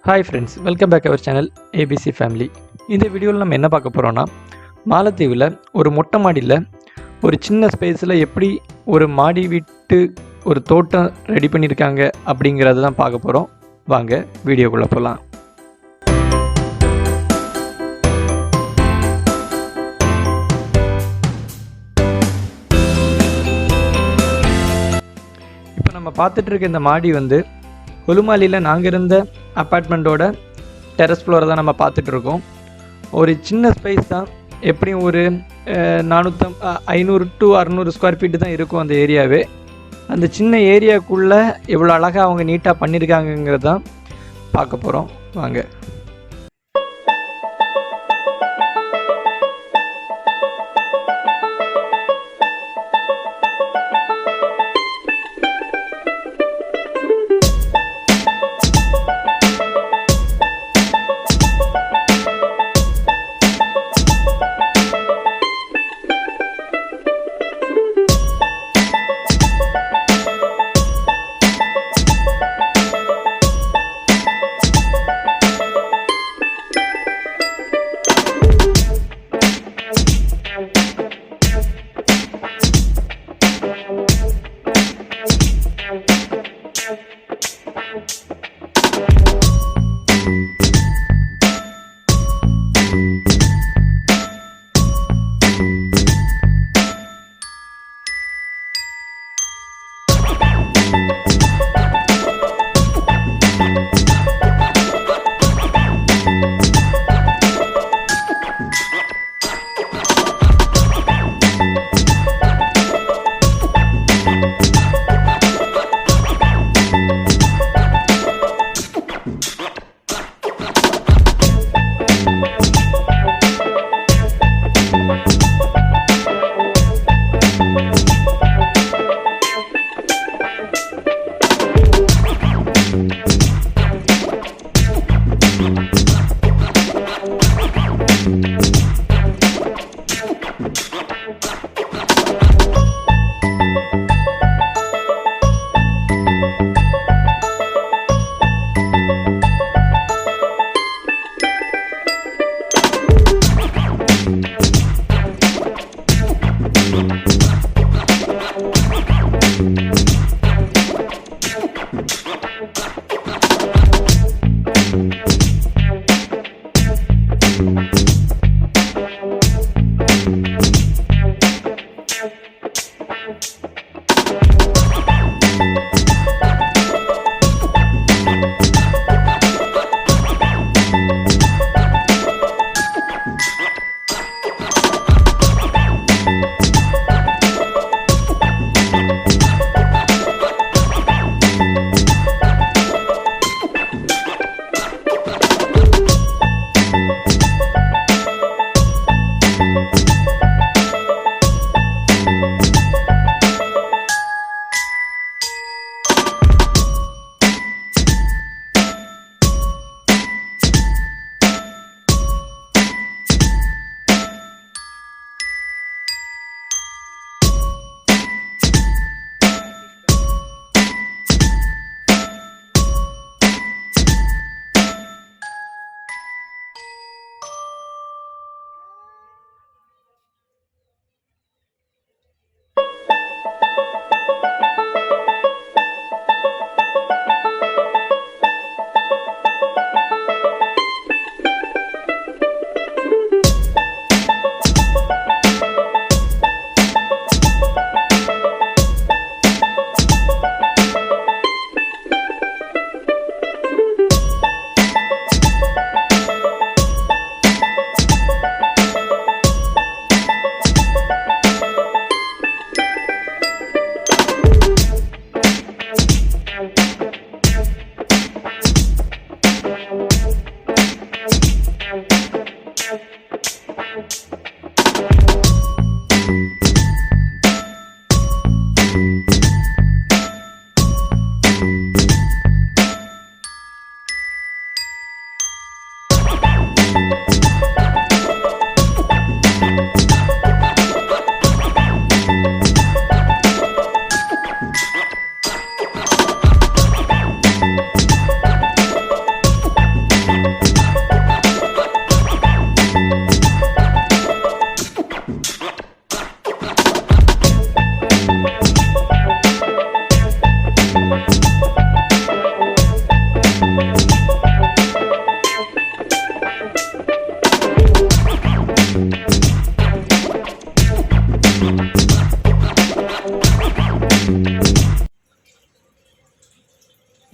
Hi friends, welcome back our channel ABC family. இந்த வீடியோவில் நம்ம என்ன பார்க்க போகிறோன்னா, மாலத்தீவில் ஒரு மொட்டை மாடியில் ஒரு சின்ன ஸ்பேஸில் எப்படி ஒரு மாடி வீட்டு ஒரு தோட்டம் ரெடி பண்ணியிருக்காங்க அப்படிங்கிறத தான் பார்க்க போகிறோம். வாங்க வீடியோக்குள்ளே போகலாம். இப்போ நம்ம பார்த்துட்டு இருக்க இந்த மாடி கொலுமாலியில் நாங்கள் இருந்த அப்பார்ட்மெண்ட்டோட டெரஸ் ஃப்ளோரை தான் நம்ம பார்த்துட்ருக்கோம். ஒரு சின்ன ஸ்பேஸ் தான், எப்படியும் ஒரு 500 to 600 ஸ்கொயர் ஃபீட்டு தான் இருக்கும் அந்த ஏரியாவே. அந்த சின்ன ஏரியாவுக்குள்ளே எவ்வளோ அழகாக அவங்க நீட்டாக பண்ணியிருக்காங்கங்கிறது தான் பார்க்க போகிறோம். வாங்க.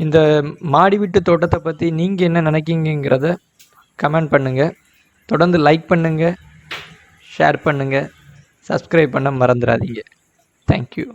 இந்த மாடி வீட்டு தோட்டத்தை பற்றி நீங்கள் என்ன நினைக்கிங்கிறத கமெண்ட் பண்ணுங்கள். தொடர்ந்து லைக் பண்ணுங்கள், ஷேர் பண்ணுங்கள், சப்ஸ்கிரைப் பண்ண மறந்துடாதீங்க. தேங்க்யூ.